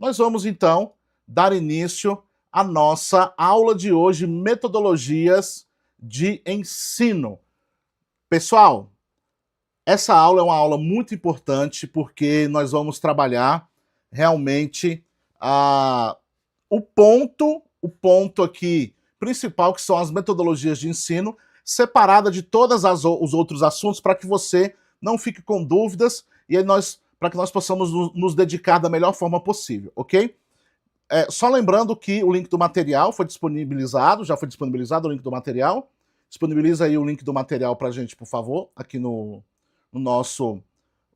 nós vamos então dar início à nossa aula de hoje, metodologias de ensino. Pessoal, essa aula é uma aula muito importante porque nós vamos trabalhar realmente o ponto aqui principal, que são as metodologias de ensino, separada de todos os outros assuntos, para que você não fique com dúvidas e aí para que nós possamos nos dedicar da melhor forma possível, ok? Só lembrando que o link do material foi disponibilizado, já foi disponibilizado o link do material. Disponibiliza aí o link do material para a gente, por favor, aqui no nosso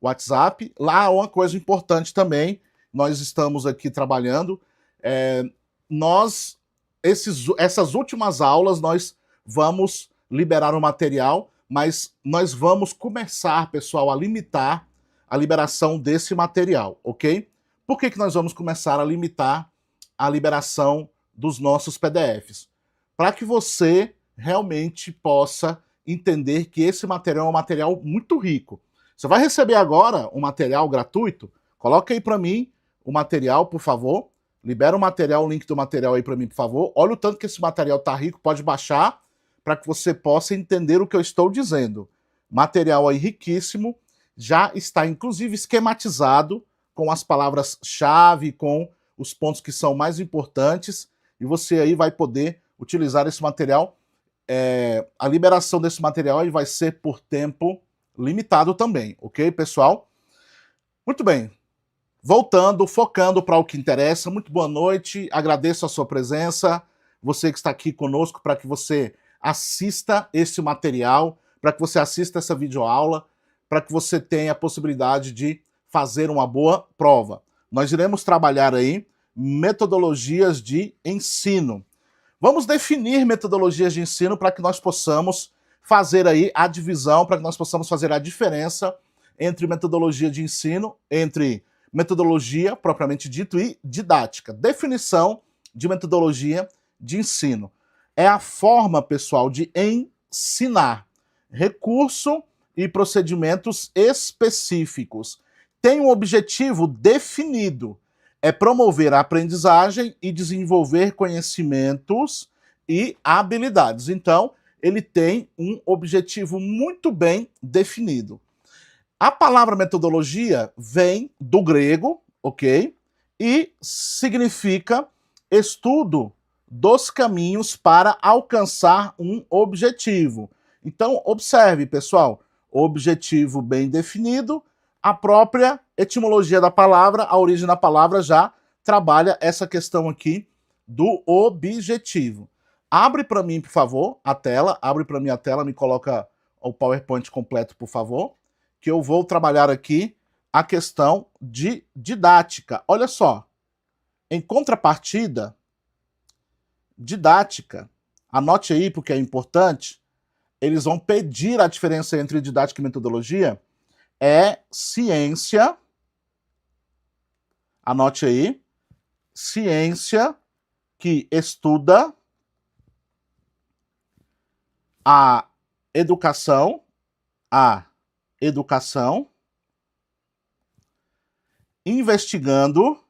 WhatsApp. Lá, uma coisa importante também, nós estamos aqui trabalhando, essas últimas aulas nós vamos liberar o material, mas nós vamos começar, pessoal, a limitar a liberação desse material, ok? Por que nós vamos começar a limitar a liberação dos nossos PDFs? Para que você realmente possa entender que esse material é um material muito rico. Você vai receber agora um material gratuito? Coloca aí para mim o material, por favor. Libera o material, o link do material aí para mim, por favor. Olha o tanto que esse material tá rico, pode baixar para que você possa entender o que eu estou dizendo. Material aí riquíssimo, já está inclusive esquematizado com as palavras-chave, com os pontos que são mais importantes, e você aí vai poder utilizar esse material. A liberação desse material aí vai ser por tempo limitado também, ok, pessoal? Muito bem. Voltando, focando para o que interessa, muito boa noite, agradeço a sua presença, você que está aqui conosco, para que você assista esse material, para que você assista essa videoaula, para que você tenha a possibilidade de fazer uma boa prova. Nós iremos trabalhar aí metodologias de ensino. Vamos definir metodologias de ensino para que nós possamos fazer aí a divisão, para que nós possamos fazer a diferença entre metodologia de ensino, entre metodologia propriamente dito e didática. Definição de metodologia de ensino. É a forma, pessoal, de ensinar. Recurso e procedimentos específicos. Tem um objetivo definido. É promover a aprendizagem e desenvolver conhecimentos e habilidades. Então, ele tem um objetivo muito bem definido. A palavra metodologia vem do grego, ok? E significa estudo dos caminhos para alcançar um objetivo. Então, observe, pessoal, objetivo bem definido, a própria etimologia da palavra, a origem da palavra já trabalha essa questão aqui do objetivo. Abre para mim, por favor, a tela, abre para mim a tela, me coloca o PowerPoint completo, por favor, que eu vou trabalhar aqui a questão de didática. Olha só, em contrapartida, didática, anote aí porque é importante, eles vão pedir a diferença entre didática e metodologia, é ciência, anote aí, ciência que estuda a educação, investigando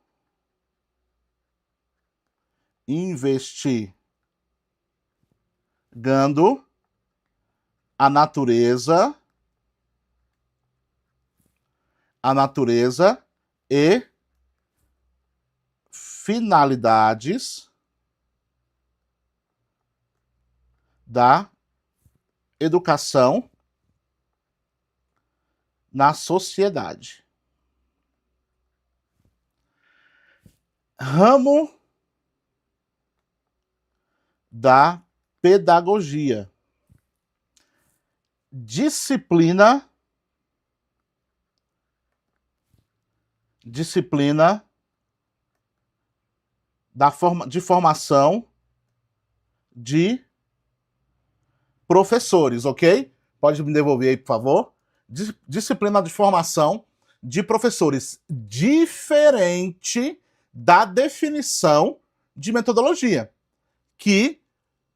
a natureza e finalidades da educação na sociedade. Ramo da pedagogia. Disciplina de formação de professores, ok? Pode me devolver aí, por favor. Disciplina de formação de professores, diferente da definição de metodologia, que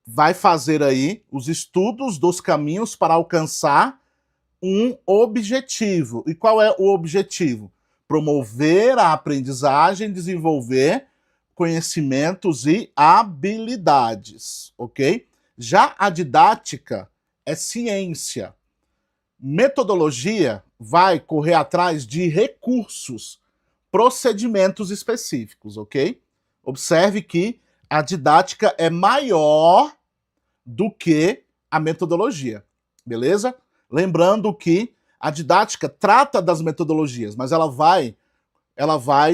vai fazer aí os estudos dos caminhos para alcançar um objetivo. E qual é o objetivo? promover a aprendizagem, desenvolver conhecimentos e habilidades, ok? Já a didática é ciência. Metodologia vai correr atrás de recursos, procedimentos específicos, ok? Observe que a didática é maior do que a metodologia, beleza? Lembrando que a didática trata das metodologias, mas ela vai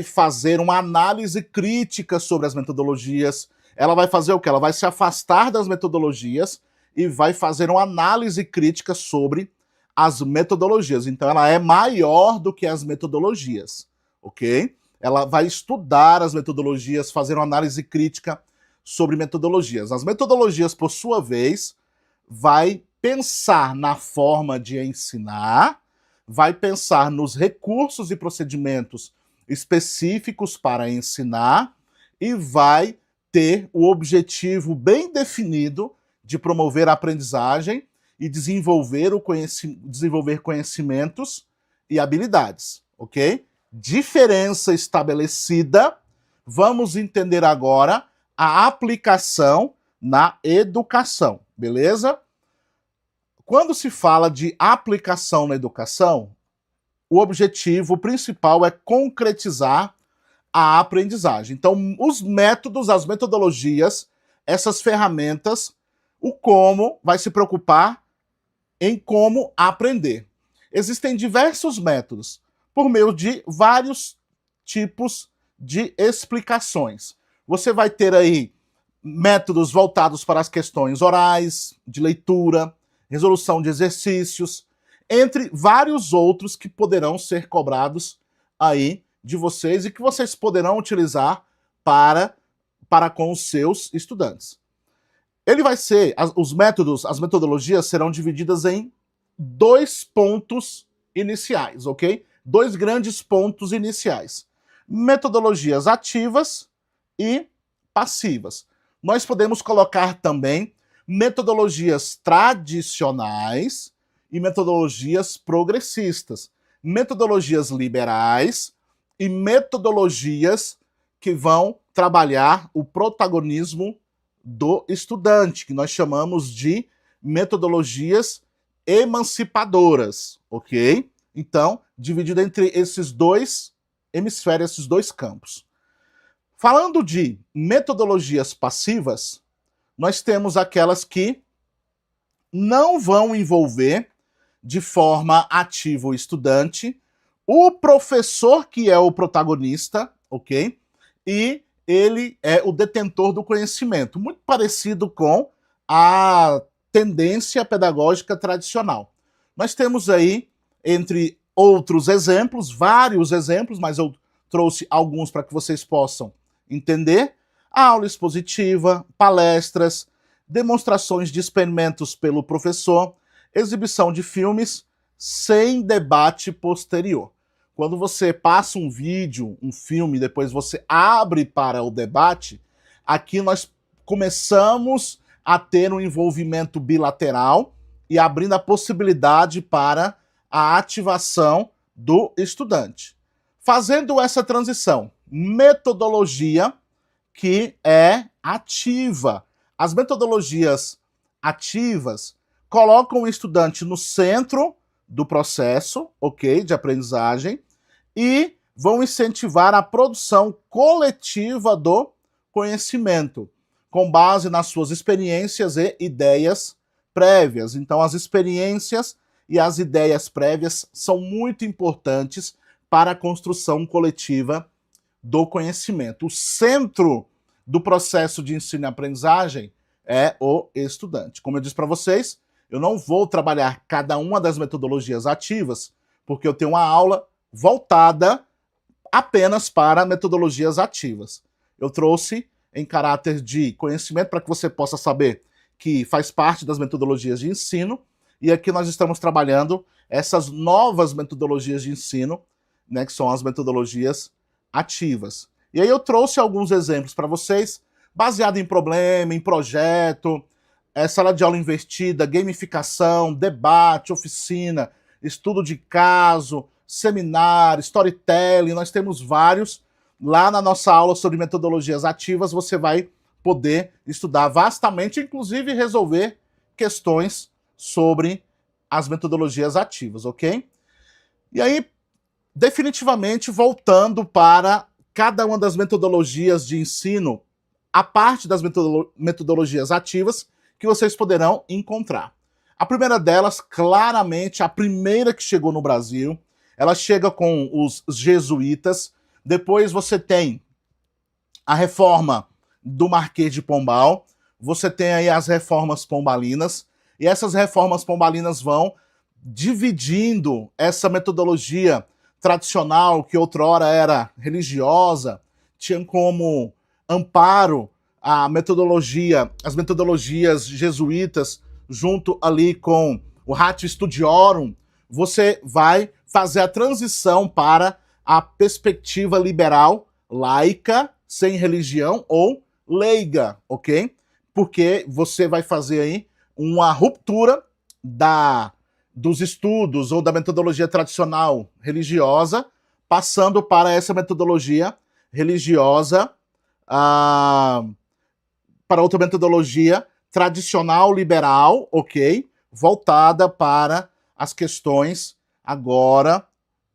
fazer uma análise crítica sobre as metodologias. Ela vai fazer o quê? Ela vai se afastar das metodologias e vai fazer uma análise crítica sobre as metodologias. Então ela é maior do que as metodologias, ok? Ela vai estudar as metodologias, fazer uma análise crítica sobre metodologias. As metodologias, por sua vez, vai pensar na forma de ensinar, vai pensar nos recursos e procedimentos específicos para ensinar e vai ter o objetivo bem definido de promover a aprendizagem e desenvolver conhecimentos e habilidades, ok? Diferença estabelecida. Vamos entender agora a aplicação na educação, beleza? Quando se fala de aplicação na educação, o objetivo principal é concretizar a aprendizagem. Então, os métodos, as metodologias, essas ferramentas, o como vai se preocupar em como aprender. Existem diversos métodos, por meio de vários tipos de explicações. Você vai ter aí métodos voltados para as questões orais, de leitura, resolução de exercícios, entre vários outros que poderão ser cobrados aí de vocês e que vocês poderão utilizar para com os seus estudantes. Ele vai ser, os métodos, as metodologias serão divididas em 2 pontos iniciais, ok? 2 grandes pontos iniciais. Metodologias ativas e passivas. Nós podemos colocar também metodologias tradicionais e metodologias progressistas. Metodologias liberais e metodologias que vão trabalhar o protagonismo do estudante, que nós chamamos de metodologias emancipadoras, ok? Então, dividido entre esses 2 hemisférios, esses 2 campos. Falando de metodologias passivas, nós temos aquelas que não vão envolver de forma ativa o estudante, o professor que é o protagonista, ok? E ele é o detentor do conhecimento, muito parecido com a tendência pedagógica tradicional. Nós temos aí, entre outros exemplos, vários exemplos, mas eu trouxe alguns para que vocês possam entender: a aula expositiva, palestras, demonstrações de experimentos pelo professor, exibição de filmes sem debate posterior. Quando você passa um vídeo, um filme, depois você abre para o debate, aqui nós começamos a ter um envolvimento bilateral e abrindo a possibilidade para a ativação do estudante. Fazendo essa transição, metodologia que é ativa. As metodologias ativas colocam o estudante no centro do processo, ok, de aprendizagem, e vão incentivar a produção coletiva do conhecimento, com base nas suas experiências e ideias prévias. Então, as experiências e as ideias prévias são muito importantes para a construção coletiva do conhecimento. O centro do processo de ensino e aprendizagem é o estudante. Como eu disse para vocês, eu não vou trabalhar cada uma das metodologias ativas, porque eu tenho uma aula voltada apenas para metodologias ativas. Eu trouxe em caráter de conhecimento para que você possa saber que faz parte das metodologias de ensino, e aqui nós estamos trabalhando essas novas metodologias de ensino, né, que são as metodologias ativas. E aí eu trouxe alguns exemplos para vocês, baseado em problema, em projeto, sala de aula invertida, gamificação, debate, oficina, estudo de caso, seminário, storytelling, nós temos vários. Lá na nossa aula sobre metodologias ativas, você vai poder estudar vastamente, inclusive resolver questões sobre as metodologias ativas, ok? E aí, definitivamente, voltando para cada uma das metodologias de ensino, a parte das metodologias ativas que vocês poderão encontrar. A primeira delas, claramente, a primeira que chegou no Brasil, ela chega com os jesuítas. Depois você tem a reforma do Marquês de Pombal, você tem aí as reformas pombalinas, e essas reformas pombalinas vão dividindo essa metodologia tradicional, que outrora era religiosa, tinha como amparo a metodologia, as metodologias jesuítas, junto ali com o Ratio Studiorum. Você vai fazer a transição para a perspectiva liberal, laica, sem religião, ou leiga, ok? Porque você vai fazer aí uma ruptura dos estudos ou da metodologia tradicional religiosa, passando para essa metodologia religiosa, para outra metodologia tradicional liberal, ok? Voltada para as questões agora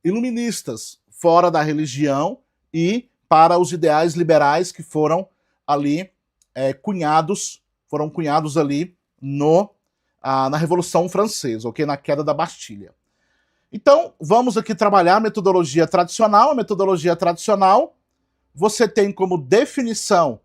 iluministas, fora da religião, e para os ideais liberais que foram ali foram cunhados ali na Revolução Francesa, ok? Na queda da Bastilha. Então, vamos aqui trabalhar a metodologia tradicional. A metodologia tradicional, você tem como definição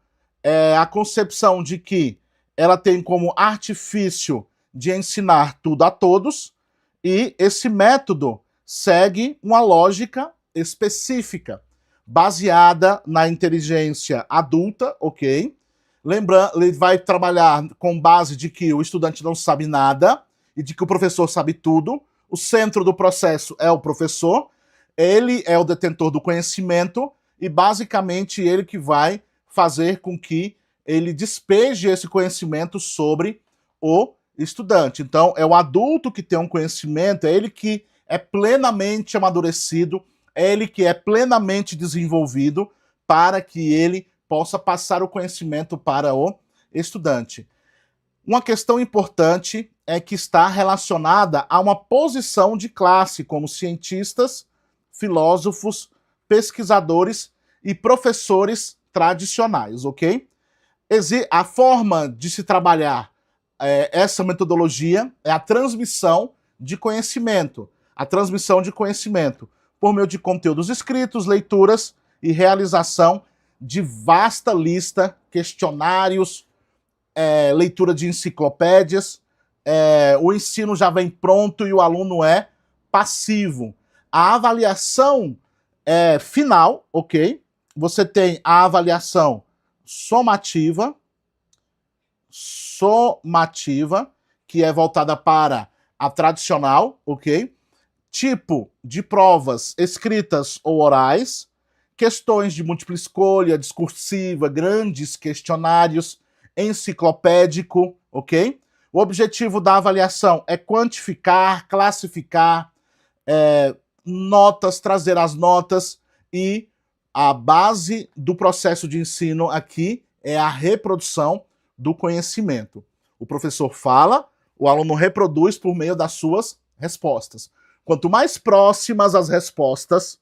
a concepção de que ela tem como artifício de ensinar tudo a todos, e esse método segue uma lógica específica, baseada na inteligência adulta, ok? Lembrando, ele vai trabalhar com base de que o estudante não sabe nada e de que o professor sabe tudo. O centro do processo é o professor, ele é o detentor do conhecimento e basicamente ele que vai fazer com que ele despeje esse conhecimento sobre o estudante. Então, é o adulto que tem um conhecimento, é ele que é plenamente amadurecido, é ele que é plenamente desenvolvido para que ele possa passar o conhecimento para o estudante. Uma questão importante é que está relacionada a uma posição de classe, como cientistas, filósofos, pesquisadores e professores tradicionais, ok? A forma de se trabalhar essa metodologia é a transmissão de conhecimento. A transmissão de conhecimento por meio de conteúdos escritos, leituras e realização de vasta lista, questionários, leitura de enciclopédias. O ensino já vem pronto e o aluno é passivo. A avaliação final, ok? Você tem a avaliação somativa, que é voltada para a tradicional, ok? Tipo de provas escritas ou orais, questões de múltipla escolha, discursiva, grandes questionários, enciclopédico, ok? O objetivo da avaliação é quantificar, classificar notas, trazer as notas, e a base do processo de ensino aqui é a reprodução do conhecimento. O professor fala, o aluno reproduz por meio das suas respostas. Quanto mais próximas as respostas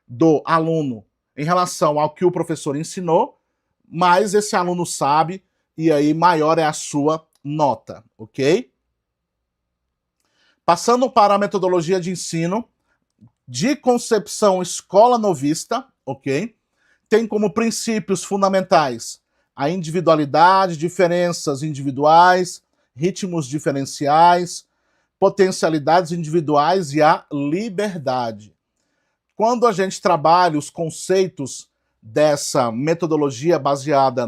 do aluno em relação ao que o professor ensinou, mais esse aluno sabe e aí maior é a sua nota, ok? Passando para a metodologia de ensino de concepção escola novista, ok? Tem como princípios fundamentais a individualidade, diferenças individuais, ritmos diferenciais, potencialidades individuais e a liberdade. Quando a gente trabalha os conceitos dessa metodologia baseada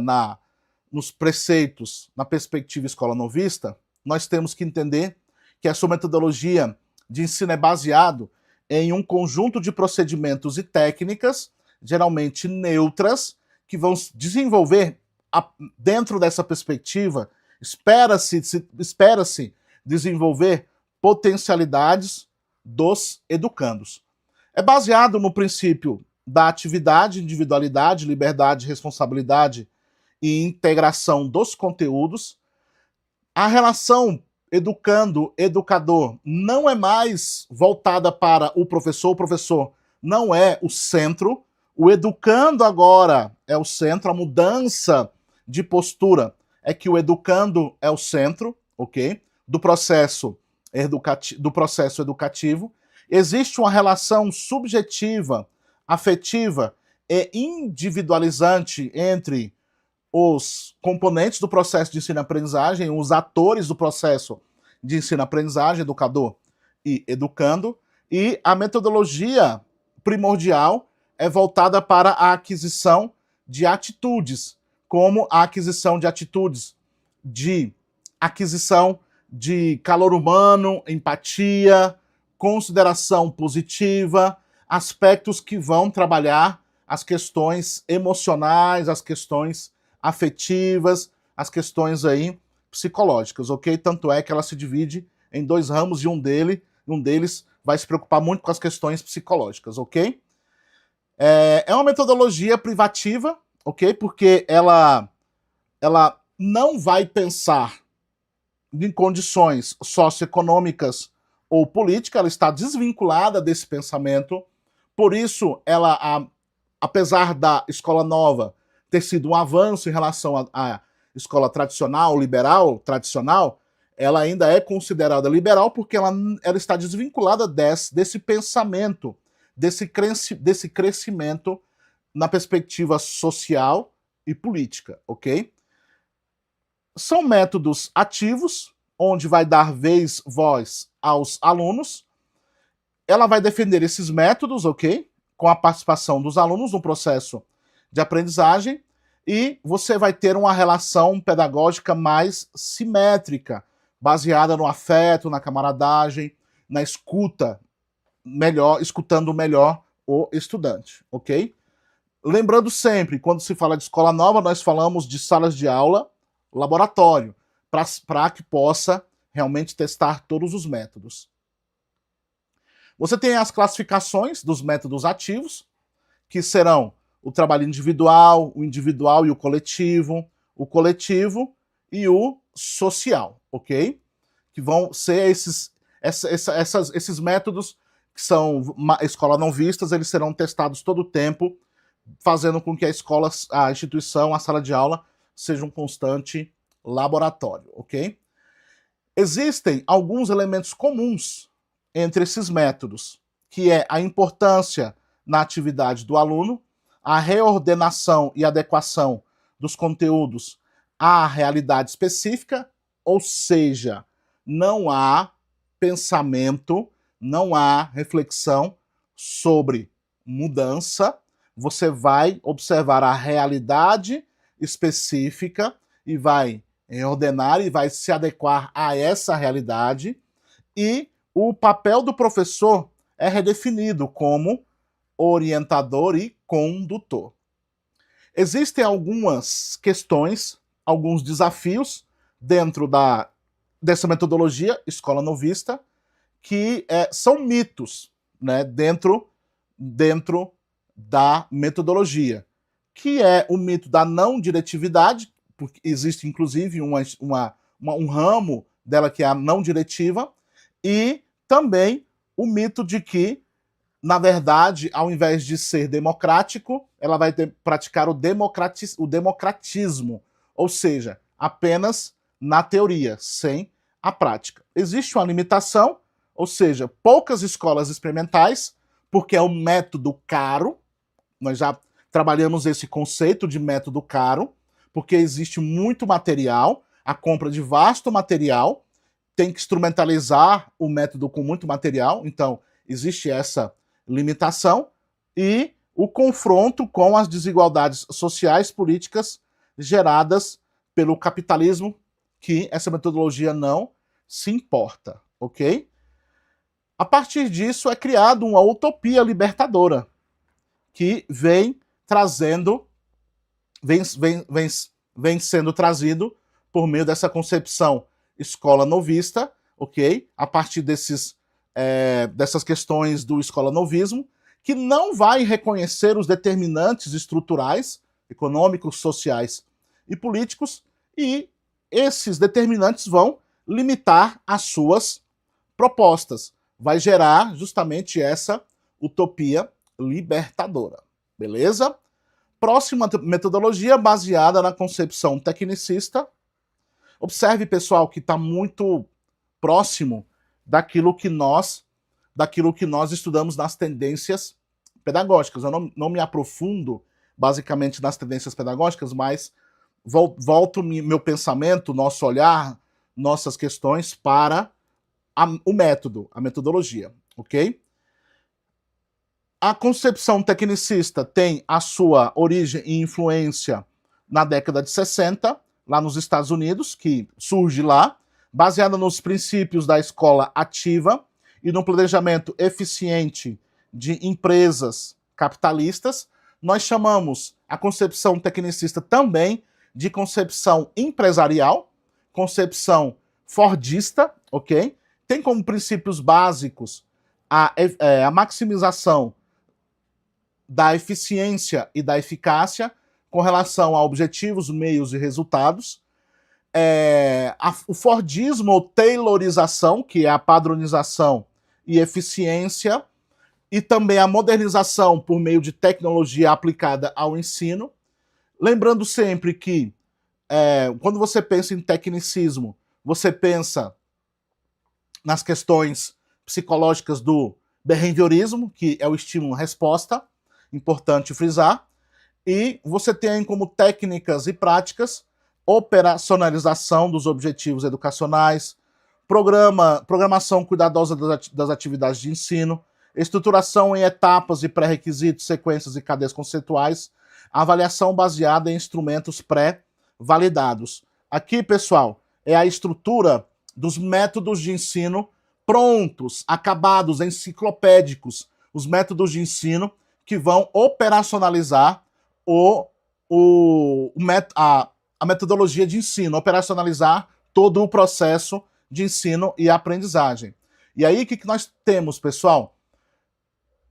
nos preceitos, na perspectiva escola novista, nós temos que entender que a sua metodologia de ensino é baseado em um conjunto de procedimentos e técnicas, geralmente neutras, que vão desenvolver, dentro dessa perspectiva, espera-se desenvolver potencialidades dos educandos. É baseado no princípio da atividade, individualidade, liberdade, responsabilidade e integração dos conteúdos. A relação educando-educador não é mais voltada para o professor não é o centro, o educando agora é o centro, a mudança de postura é que o educando é o centro, ok? Do processo educativo. Existe uma relação subjetiva, afetiva e individualizante entre os componentes do processo de ensino-aprendizagem, os atores do processo de ensino-aprendizagem, educador e educando, e a metodologia primordial é voltada para a aquisição de atitudes, como a aquisição de atitudes de aquisição de calor humano, empatia, consideração positiva, aspectos que vão trabalhar as questões emocionais, as questões afetivas, as questões aí psicológicas, ok? Tanto é que ela se divide em dois ramos e um deles vai se preocupar muito com as questões psicológicas, ok? É uma metodologia privativa, ok? Porque ela não vai pensar em condições socioeconômicas ou políticas, ela está desvinculada desse pensamento, por isso ela, apesar da escola nova ter sido um avanço em relação à escola tradicional, liberal, tradicional, ela ainda é considerada liberal porque ela está desvinculada desse pensamento, desse crescimento na perspectiva social e política, ok? São métodos ativos, onde vai dar voz aos alunos. Ela vai defender esses métodos, ok? Com a participação dos alunos no processo de aprendizagem, e você vai ter uma relação pedagógica mais simétrica, baseada no afeto, na camaradagem, na escuta melhor, escutando melhor o estudante, ok? Lembrando sempre, quando se fala de escola nova, nós falamos de salas de aula, laboratório, para que possa realmente testar todos os métodos. Você tem as classificações dos métodos ativos, que serão o trabalho individual e o coletivo e o social, ok? Que vão ser esses métodos que são escola não vistas, eles serão testados todo o tempo, fazendo com que a escola, a instituição, a sala de aula seja um constante laboratório, ok? Existem alguns elementos comuns entre esses métodos, que é a importância na atividade do aluno, a reordenação e adequação dos conteúdos à realidade específica, ou seja, não há pensamento, não há reflexão sobre mudança, você vai observar a realidade específica e vai reordenar e vai se adequar a essa realidade, e o papel do professor é redefinido como orientador e condutor. Existem algumas questões, alguns desafios dentro dessa metodologia escola novista, que são mitos, né, dentro da metodologia, que é o mito da não diretividade, porque existe inclusive um ramo dela que é a não diretiva, e também o mito de que, na verdade, ao invés de ser democrático, ela vai praticar o democratismo, ou seja, apenas na teoria, sem a prática. Existe uma limitação, ou seja, poucas escolas experimentais, porque é um método caro, nós já trabalhamos esse conceito de método caro, porque existe muito material, a compra de vasto material, tem que instrumentalizar o método com muito material, então existe essa limitação, e o confronto com as desigualdades sociais políticas geradas pelo capitalismo, que essa metodologia não se importa, ok? A partir disso é criado uma utopia libertadora, que vem sendo trazido por meio dessa concepção escola novista, ok? A partir dessas questões do escola novismo, que não vai reconhecer os determinantes estruturais, econômicos, sociais e políticos, e esses determinantes vão limitar as suas propostas. Vai gerar justamente essa utopia libertadora. Beleza? Próxima metodologia baseada na concepção tecnicista. Observe, pessoal, que está muito próximo daquilo que nós estudamos nas tendências pedagógicas. Eu não me aprofundo basicamente nas tendências pedagógicas, mas volto meu pensamento, nosso olhar, nossas questões para o método, a metodologia, ok? A concepção tecnicista tem a sua origem e influência na década de 60, lá nos Estados Unidos, que surge lá, baseada nos princípios da escola ativa e no planejamento eficiente de empresas capitalistas. Nós chamamos a concepção tecnicista também de concepção empresarial, concepção fordista, ok? Tem como princípios básicos a maximização da eficiência e da eficácia com relação a objetivos, meios e resultados. O Fordismo ou taylorização, que é a padronização e eficiência, e também a modernização por meio de tecnologia aplicada ao ensino. Lembrando sempre que quando você pensa em tecnicismo, você pensa nas questões psicológicas do behaviorismo, que é o estímulo-resposta, importante frisar, e você tem como técnicas e práticas operacionalização dos objetivos educacionais, programação cuidadosa das atividades de ensino, estruturação em etapas e pré-requisitos, sequências e cadeias conceituais, avaliação baseada em instrumentos pré-validados. Aqui, pessoal, é a estrutura dos métodos de ensino prontos, acabados, enciclopédicos, os métodos de ensino que vão operacionalizar a metodologia de ensino, operacionalizar todo o processo de ensino e aprendizagem. E aí, o que nós temos, pessoal?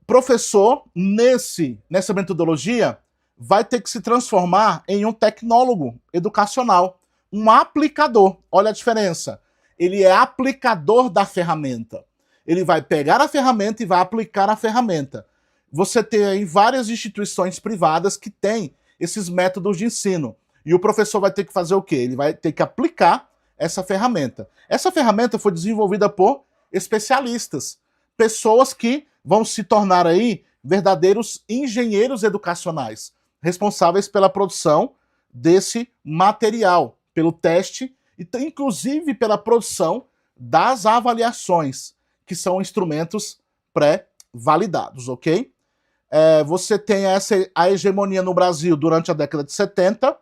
Professor, nessa metodologia, vai ter que se transformar em um tecnólogo educacional, um aplicador. Olha a diferença. Ele é aplicador da ferramenta. Ele vai pegar a ferramenta e vai aplicar a ferramenta. Você tem aí várias instituições privadas que têm esses métodos de ensino. E o professor vai ter que fazer o quê? Ele vai ter que aplicar essa ferramenta. Essa ferramenta foi desenvolvida por especialistas, pessoas que vão se tornar aí verdadeiros engenheiros educacionais, responsáveis pela produção desse material, pelo teste e inclusive pela produção das avaliações, que são instrumentos pré-validados, ok? Você tem a hegemonia no Brasil durante a década de 70,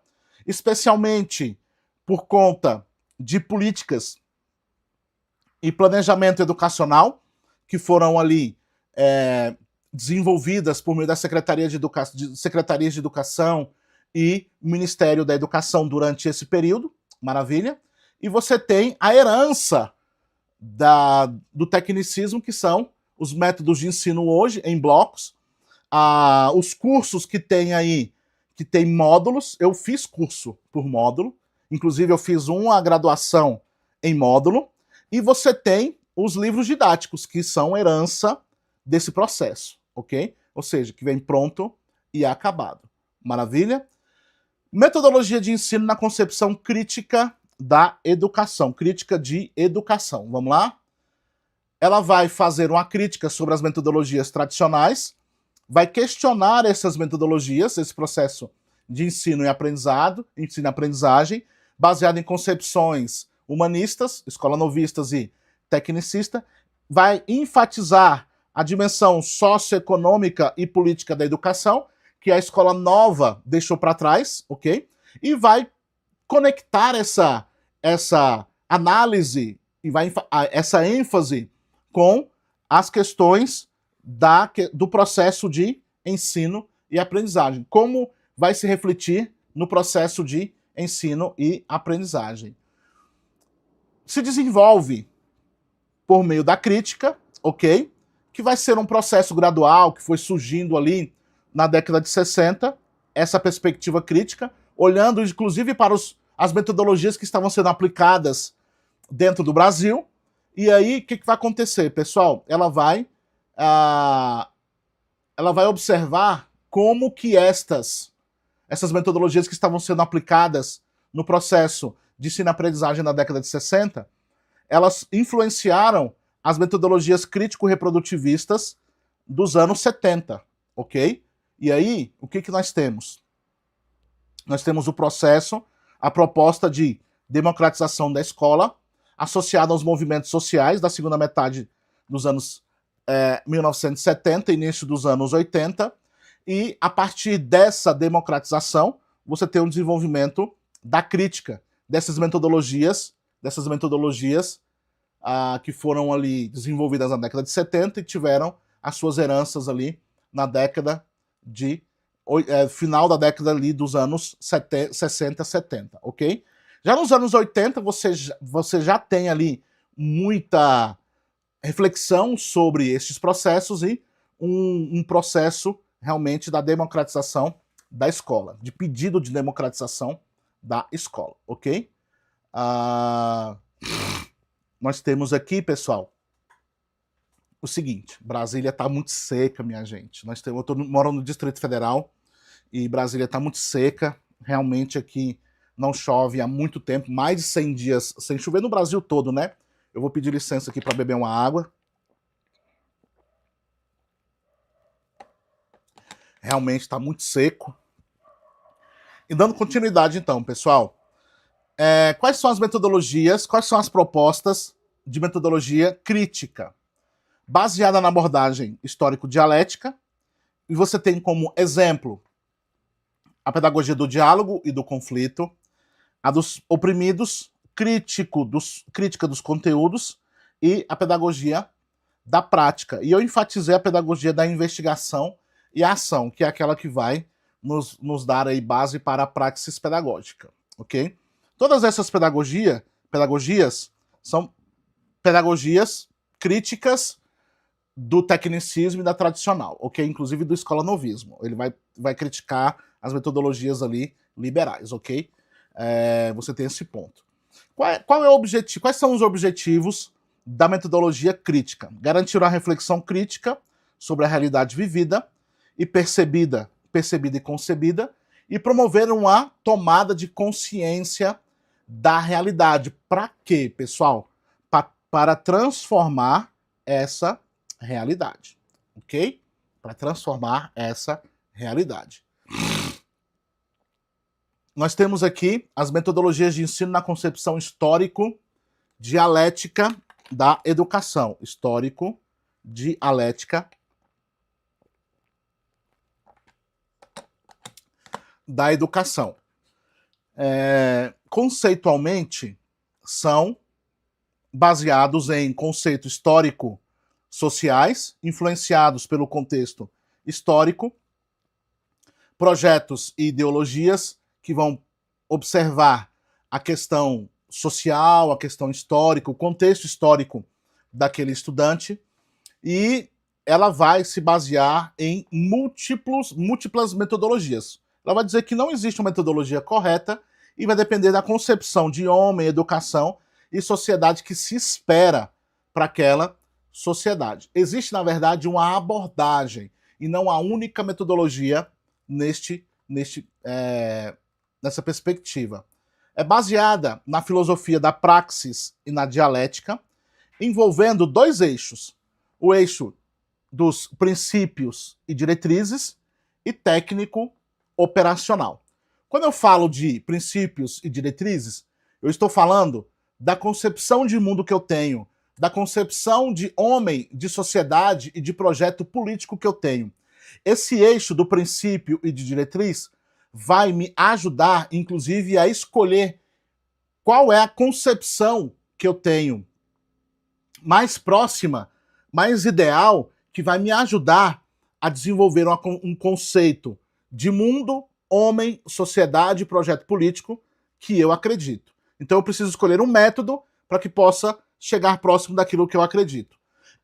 especialmente por conta de políticas e planejamento educacional que foram ali desenvolvidas por meio da Secretarias de Educação e Ministério da Educação durante esse período, maravilha. E você tem a herança do tecnicismo, que são os métodos de ensino hoje em blocos, os cursos que tem aí, que tem módulos. Eu fiz curso por módulo, inclusive eu fiz uma graduação em módulo, e você tem os livros didáticos, que são herança desse processo, ok? Ou seja, que vem pronto e acabado. Maravilha? Metodologia de ensino na concepção crítica da educação, crítica de educação. Vamos lá? Ela vai fazer uma crítica sobre as metodologias tradicionais, vai questionar essas metodologias, esse processo de ensino e aprendizado, ensino-aprendizagem, baseado em concepções humanistas, escola novistas e tecnicista, vai enfatizar a dimensão socioeconômica e política da educação, que a escola nova deixou para trás, ok? E vai conectar essa análise e essa ênfase com as questões do processo de ensino e aprendizagem. Como vai se refletir no processo de ensino e aprendizagem. Se desenvolve por meio da crítica, ok? que vai ser um processo gradual que foi surgindo ali na década de 60, essa perspectiva crítica, olhando inclusive para as metodologias que estavam sendo aplicadas dentro do Brasil. E aí, o que vai acontecer, pessoal? Ela vai observar como que essas metodologias que estavam sendo aplicadas no processo de ensino-aprendizagem na década de 60, elas influenciaram as metodologias crítico-reprodutivistas dos anos 70, ok? E aí, o que nós temos? Nós temos o processo, a proposta de democratização da escola, associada aos movimentos sociais da segunda metade dos anos 1970, início dos anos 80, e a partir dessa democratização, você tem um desenvolvimento da crítica dessas metodologias que foram ali desenvolvidas na década de 70 e tiveram as suas heranças ali na década de final da década ali dos anos 60, 70, ok? Já nos anos 80, você já tem ali muita reflexão sobre estes processos e um processo realmente da democratização da escola, de pedido de democratização da escola, ok? Nós temos aqui, pessoal, o seguinte: Brasília está muito seca, minha gente. Eu moro no Distrito Federal e Brasília está muito seca. Realmente aqui não chove há muito tempo, mais de 100 dias sem chover no Brasil todo, né? Eu vou pedir licença aqui para beber uma água. Realmente está muito seco. E dando continuidade então, pessoal, quais são as metodologias, quais são as propostas de metodologia crítica? Baseada na abordagem histórico-dialética, e você tem como exemplo a pedagogia do diálogo e do conflito, a dos oprimidos, crítica dos conteúdos e a pedagogia da prática. E eu enfatizei a pedagogia da investigação e a ação, que é aquela que vai nos dar aí base para a praxis pedagógica, ok? Todas essas pedagogias são pedagogias críticas do tecnicismo e da tradicional, ok? Inclusive do escolanovismo. Ele vai criticar as metodologias ali liberais, ok? Você tem esse ponto. Qual é o objetivo? Quais são os objetivos da metodologia crítica? Garantir uma reflexão crítica sobre a realidade vivida e percebida e concebida, e promover uma tomada de consciência da realidade. Para quê, pessoal? Para transformar essa realidade, ok? Para transformar essa realidade. Nós temos aqui as metodologias de ensino na concepção histórico-dialética da educação. Histórico-dialética da educação. Conceitualmente, são baseados em conceitos histórico-sociais, influenciados pelo contexto histórico, projetos e ideologias que vão observar a questão social, a questão histórica, o contexto histórico daquele estudante, e ela vai se basear em múltiplas metodologias. Ela vai dizer que não existe uma metodologia correta e vai depender da concepção de homem, educação e sociedade que se espera para aquela sociedade. Existe, na verdade, uma abordagem e não a única metodologia nessa perspectiva. É baseada na filosofia da praxis e na dialética, envolvendo dois eixos: o eixo dos princípios e diretrizes e técnico operacional. Quando eu falo de princípios e diretrizes, eu estou falando da concepção de mundo que eu tenho, da concepção de homem, de sociedade e de projeto político que eu tenho. Esse eixo do princípio e de diretriz vai me ajudar, inclusive, a escolher qual é a concepção que eu tenho mais próxima, mais ideal, que vai me ajudar a desenvolver um conceito de mundo, homem, sociedade e projeto político que eu acredito. Então eu preciso escolher um método para que possa chegar próximo daquilo que eu acredito.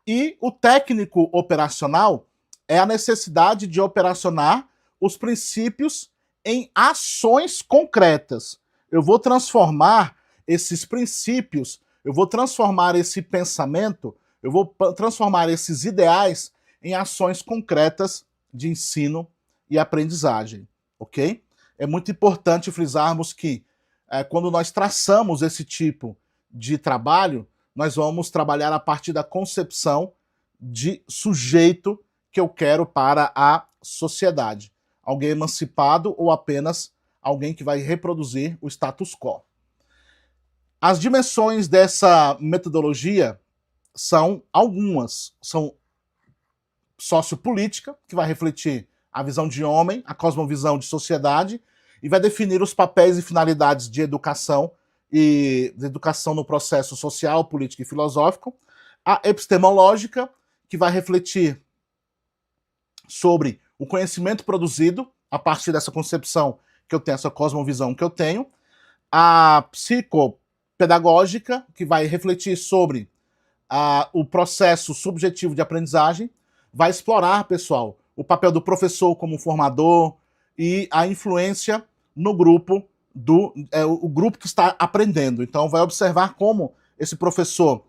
E o técnico operacional é a necessidade de operacionar os princípios em ações concretas. Eu vou transformar esses princípios, eu vou transformar esse pensamento, eu vou transformar esses ideais em ações concretas de ensino e aprendizagem, ok? É muito importante frisarmos que quando nós traçamos esse tipo de trabalho, nós vamos trabalhar a partir da concepção de sujeito que eu quero para a sociedade. Alguém emancipado ou apenas alguém que vai reproduzir o status quo. As dimensões dessa metodologia são algumas. São sociopolítica, que vai refletir a visão de homem, a cosmovisão de sociedade, e vai definir os papéis e finalidades de educação no processo social, político e filosófico. A epistemológica, que vai refletir sobre o conhecimento produzido a partir dessa concepção que eu tenho, essa cosmovisão que eu tenho. A psicopedagógica, que vai refletir sobre o processo subjetivo de aprendizagem, vai explorar, pessoal, o papel do professor como formador e a influência no grupo o grupo que está aprendendo. Então vai observar como esse professor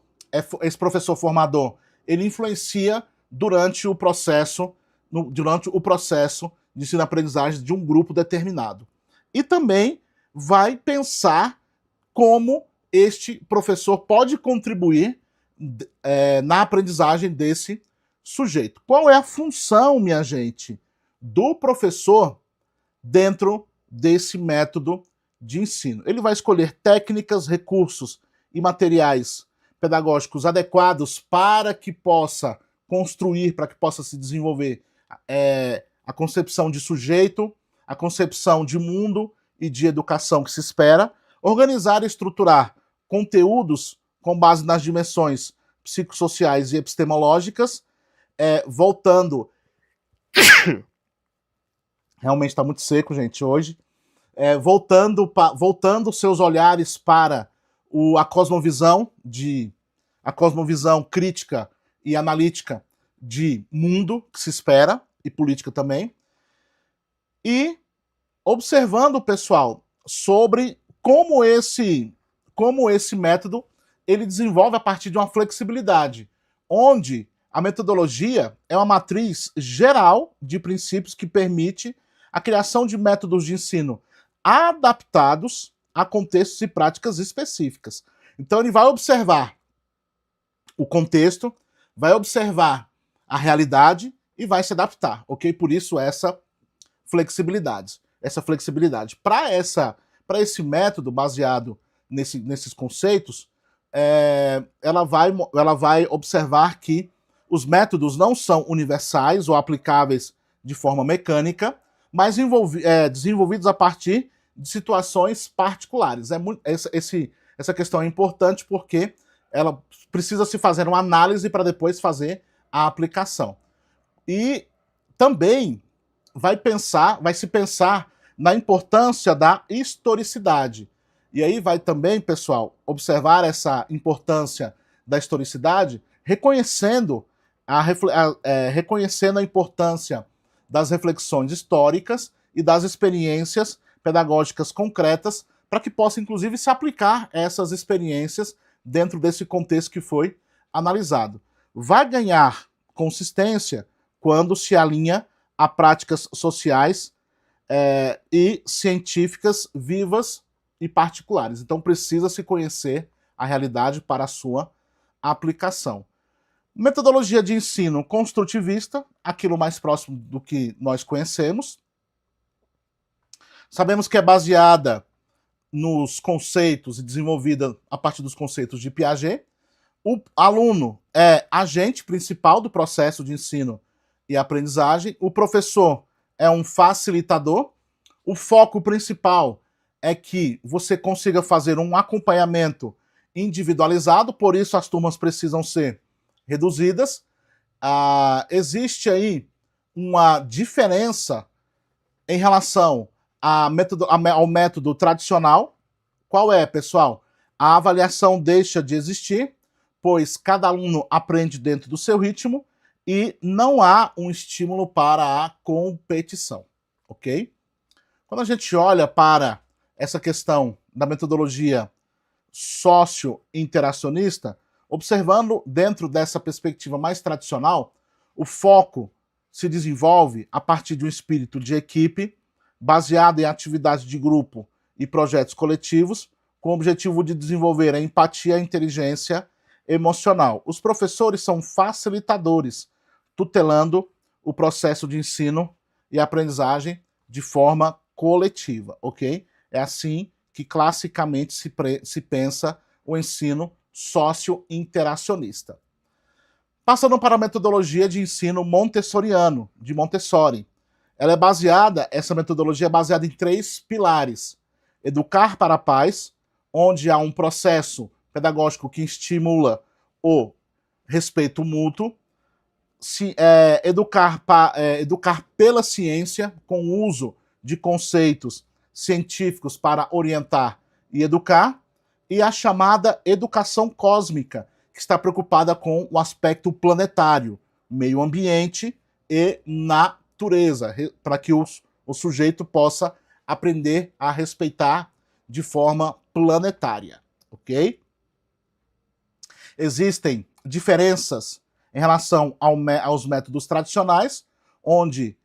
formador, ele influencia durante o processo de ensino-aprendizagem de um grupo determinado. E também vai pensar como este professor pode contribuir na aprendizagem desse sujeito. Qual é a função, minha gente, do professor dentro desse método de ensino? Ele vai escolher técnicas, recursos e materiais pedagógicos adequados para que possa construir, para que possa se desenvolver a concepção de sujeito, a concepção de mundo e de educação que se espera, organizar e estruturar conteúdos com base nas dimensões psicossociais e epistemológicas, voltando... Realmente está muito seco, gente, hoje. Voltando seus olhares para a cosmovisão crítica e analítica de mundo que se espera, e política também. E observando, pessoal, sobre como esse método ele desenvolve a partir de uma flexibilidade, onde a metodologia é uma matriz geral de princípios que permite a criação de métodos de ensino adaptados a contextos e práticas específicas. Então ele vai observar o contexto, vai observar a realidade e vai se adaptar, ok? Por isso essa flexibilidade. Para esse método baseado nesses conceitos, ela vai observar que os métodos não são universais ou aplicáveis de forma mecânica, mas desenvolvidos a partir de situações particulares. Essa questão é importante porque ela precisa se fazer uma análise para depois fazer a aplicação. E também vai se pensar na importância da historicidade. E aí vai também, pessoal, observar essa importância da historicidade, reconhecendo a importância das reflexões históricas e das experiências pedagógicas concretas, para que possa, inclusive, se aplicar essas experiências dentro desse contexto que foi analisado. Vai ganhar consistência quando se alinha a práticas sociais e científicas vivas e particulares. Então precisa se conhecer a realidade para a sua aplicação. Metodologia de ensino construtivista, aquilo mais próximo do que nós conhecemos. Sabemos que é baseada nos conceitos e desenvolvida a partir dos conceitos de Piaget. O aluno é agente principal do processo de ensino e aprendizagem. O professor é um facilitador. O foco principal é que você consiga fazer um acompanhamento individualizado, por isso as turmas precisam ser reduzidas. Existe aí uma diferença em relação ao método tradicional. Qual é, pessoal? A avaliação deixa de existir, pois cada aluno aprende dentro do seu ritmo e não há um estímulo para a competição, ok? Quando a gente olha para essa questão da metodologia sócio-interacionista, observando dentro dessa perspectiva mais tradicional, o foco se desenvolve a partir de um espírito de equipe, baseado em atividades de grupo e projetos coletivos, com o objetivo de desenvolver a empatia e a inteligência emocional. Os professores são facilitadores, tutelando o processo de ensino e aprendizagem de forma coletiva, ok? É assim que classicamente se pensa o ensino sócio-interacionista. Passando para a metodologia de ensino montessoriano, de Montessori. Essa metodologia é baseada em 3 pilares. Educar para a paz, onde há um processo pedagógico que estimula o respeito mútuo. Educar pela ciência, com o uso de conceitos científicos para orientar e educar, e a chamada educação cósmica, que está preocupada com o aspecto planetário, meio ambiente e natureza, para que o sujeito possa aprender a respeitar de forma planetária, ok? Existem diferenças em relação aos métodos tradicionais, onde,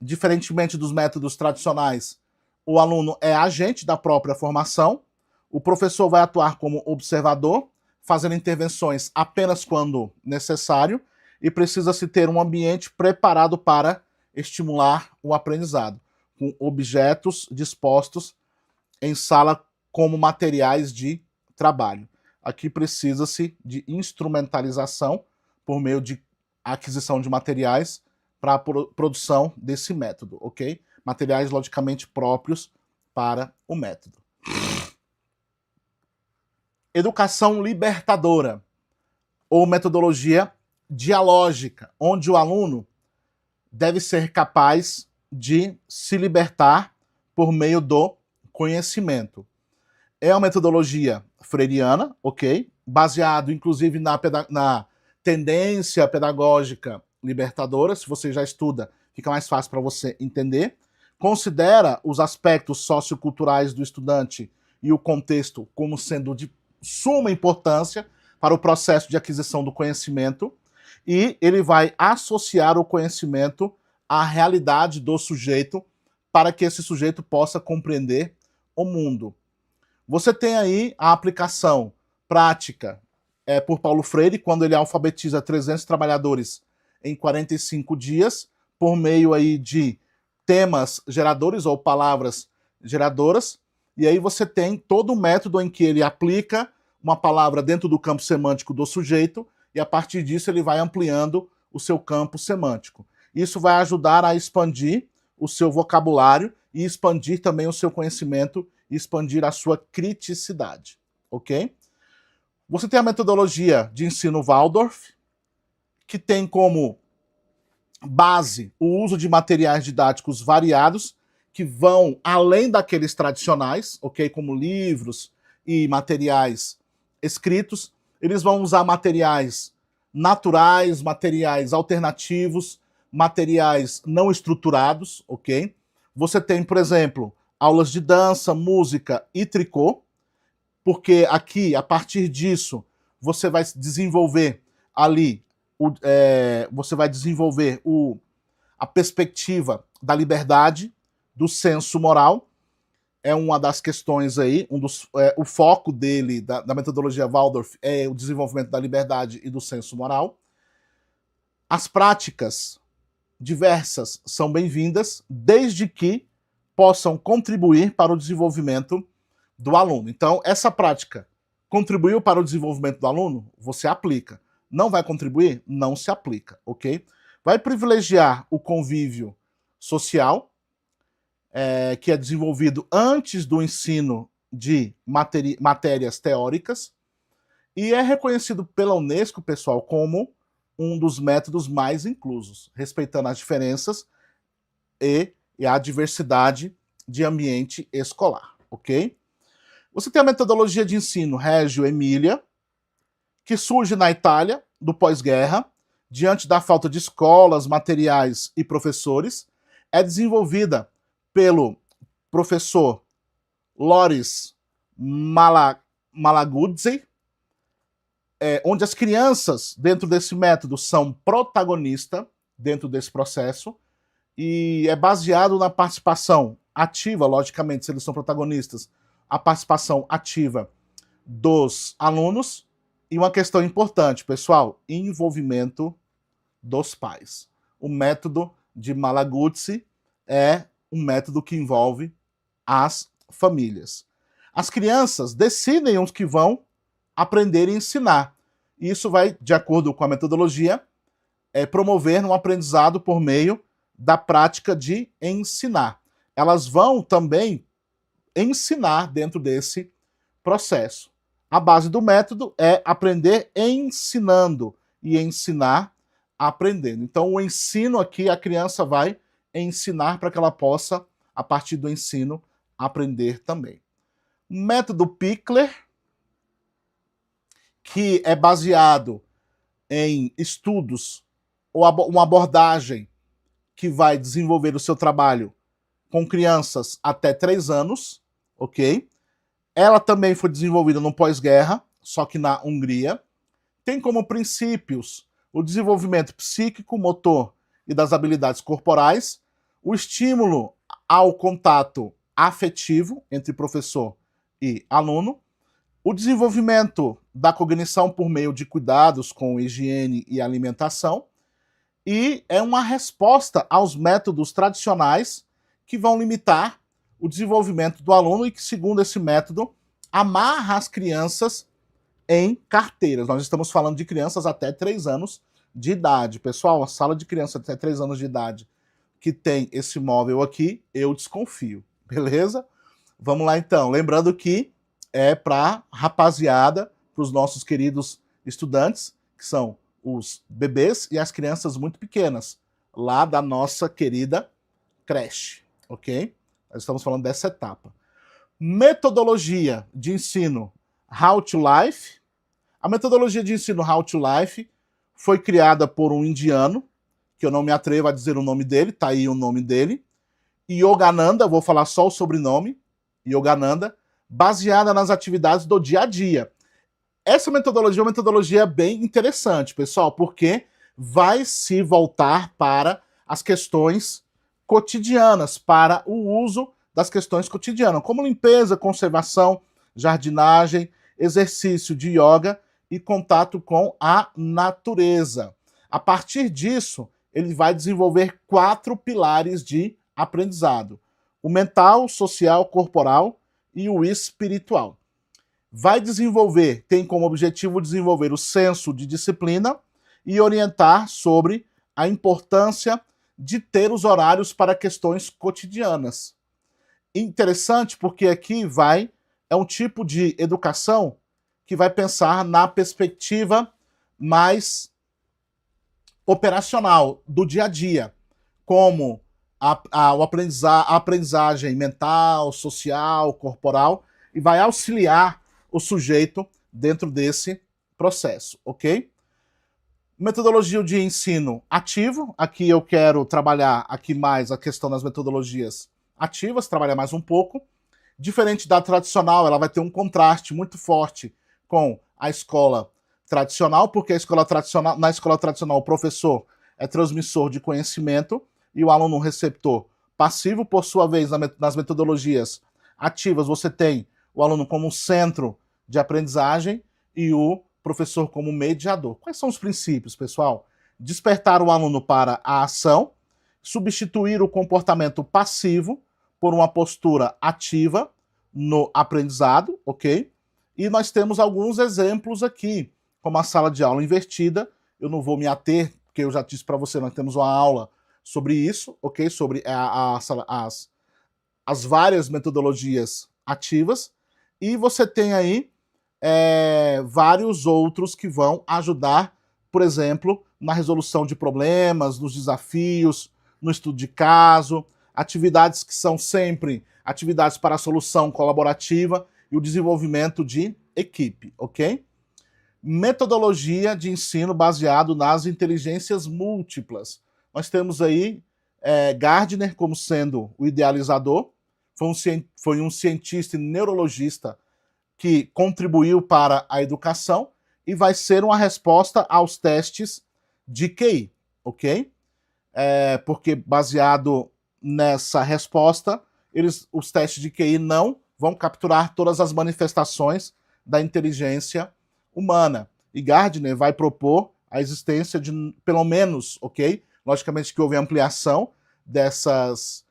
diferentemente dos métodos tradicionais, o aluno é agente da própria formação, o professor vai atuar como observador, fazendo intervenções apenas quando necessário, e precisa-se ter um ambiente preparado para estimular o aprendizado, com objetos dispostos em sala como materiais de trabalho. Aqui precisa-se de instrumentalização por meio de aquisição de materiais para a produção desse método, ok? Materiais logicamente próprios para o método. Educação libertadora, ou metodologia dialógica, onde o aluno deve ser capaz de se libertar por meio do conhecimento. É uma metodologia freiriana, ok? Baseado, inclusive, na tendência pedagógica libertadora. Se você já estuda, fica mais fácil para você entender. Considera os aspectos socioculturais do estudante e o contexto como sendo de suma importância para o processo de aquisição do conhecimento, e ele vai associar o conhecimento à realidade do sujeito para que esse sujeito possa compreender o mundo. Você tem aí a aplicação prática por Paulo Freire, quando ele alfabetiza 300 trabalhadores em 45 dias, por meio aí de temas geradores ou palavras geradoras, e aí você tem todo o método em que ele aplica uma palavra dentro do campo semântico do sujeito, e a partir disso ele vai ampliando o seu campo semântico. Isso vai ajudar a expandir o seu vocabulário e expandir também o seu conhecimento e expandir a sua criticidade, ok? Você tem a metodologia de ensino Waldorf, que tem como base o uso de materiais didáticos variados, que vão além daqueles tradicionais, ok? Como livros e materiais escritos. Eles vão usar materiais naturais, materiais alternativos, materiais não estruturados, ok? Você tem, por exemplo, aulas de dança, música e tricô, porque aqui, a partir disso, você vai desenvolver ali, a perspectiva da liberdade, do senso moral. É uma das questões aí, o foco dele, da metodologia Waldorf, é o desenvolvimento da liberdade e do senso moral. As práticas diversas são bem-vindas, desde que possam contribuir para o desenvolvimento do aluno. Então, essa prática contribuiu para o desenvolvimento do aluno? Você aplica. Não vai contribuir? Não se aplica, ok? Vai privilegiar o convívio social, que é desenvolvido antes do ensino de matérias teóricas, e é reconhecido pela Unesco, pessoal, como um dos métodos mais inclusos, respeitando as diferenças e a diversidade de ambiente escolar, ok? Você tem a metodologia de ensino Reggio Emilia, que surge na Itália, do pós-guerra, diante da falta de escolas, materiais e professores, é desenvolvida pelo professor Loris Malaguzzi, onde as crianças, dentro desse método, são protagonistas dentro desse processo, e é baseado na participação ativa, logicamente, se eles são protagonistas, a participação ativa dos alunos, e uma questão importante, pessoal, envolvimento dos pais. O método de Malaguzzi é um método que envolve as famílias. As crianças decidem os que vão aprender e ensinar. E isso vai, de acordo com a metodologia, promover um aprendizado por meio da prática de ensinar. Elas vão também ensinar dentro desse processo. A base do método é aprender ensinando e ensinar aprendendo. Então, o ensino aqui, a criança vai ensinar para que ela possa, a partir do ensino, aprender também. Método Pickler, que é baseado em estudos ou uma abordagem que vai desenvolver o seu trabalho com crianças até 3 anos, ok? Ela também foi desenvolvida no pós-guerra, só que na Hungria. Tem como princípios o desenvolvimento psíquico, motor e das habilidades corporais, o estímulo ao contato afetivo entre professor e aluno, o desenvolvimento da cognição por meio de cuidados com higiene e alimentação, e é uma resposta aos métodos tradicionais que vão limitar o desenvolvimento do aluno e que, segundo esse método, amarra as crianças em carteiras. Nós estamos falando de crianças até 3 anos de idade. Pessoal, a sala de criança até 3 anos de idade que tem esse móvel aqui, eu desconfio, beleza? Vamos lá então. Lembrando que é para rapaziada, para os nossos queridos estudantes, que são os bebês e as crianças muito pequenas, lá da nossa querida creche, ok? Nós estamos falando dessa etapa. Metodologia de ensino How to Life. A metodologia de ensino How to Life foi criada por um indiano, que eu não me atrevo a dizer o nome dele, tá aí o nome dele, Yogananda, vou falar só o sobrenome, Yogananda, baseada nas atividades do dia a dia. Essa metodologia é uma metodologia bem interessante, pessoal, porque vai se voltar para as questões cotidianas, para o uso das questões cotidianas, como limpeza, conservação, jardinagem, exercício de yoga e contato com a natureza. A partir disso, ele vai desenvolver 4 pilares de aprendizado: o mental, social, corporal e o espiritual. Vai desenvolver, tem como objetivo desenvolver o senso de disciplina e orientar sobre a importância de ter os horários para questões cotidianas. Interessante porque aqui é um tipo de educação que vai pensar na perspectiva mais operacional do dia a dia, como a aprendizagem mental, social, corporal, e vai auxiliar o sujeito dentro desse processo, ok? Metodologia de ensino ativo. Aqui eu quero trabalhar aqui mais a questão das metodologias ativas, trabalhar mais um pouco. Diferente da tradicional, ela vai ter um contraste muito forte com a escola tradicional, porque na escola tradicional o professor é transmissor de conhecimento e o aluno receptor passivo. Por sua vez, nas metodologias ativas, você tem o aluno como centro de aprendizagem e o professor como mediador. Quais são os princípios, pessoal? Despertar o aluno para a ação, substituir o comportamento passivo por uma postura ativa no aprendizado, ok? E nós temos alguns exemplos aqui, como a sala de aula invertida. Eu não vou me ater, porque eu já disse para você, nós temos uma aula sobre isso, ok? Sobre as várias metodologias ativas. E você tem aí vários outros que vão ajudar, por exemplo, na resolução de problemas, nos desafios, no estudo de caso, atividades que são sempre atividades para a solução colaborativa e o desenvolvimento de equipe, ok? metodologia de ensino baseado nas inteligências múltiplas. Nós temos aí Gardner como sendo o idealizador, foi um cientista e neurologista que contribuiu para a educação e vai ser uma resposta aos testes de QI, ok? Porque baseado nessa resposta, os testes de QI não vão capturar todas as manifestações da inteligência humana. E Gardner vai propor a existência de pelo menos, ok? Logicamente que houve ampliação dessas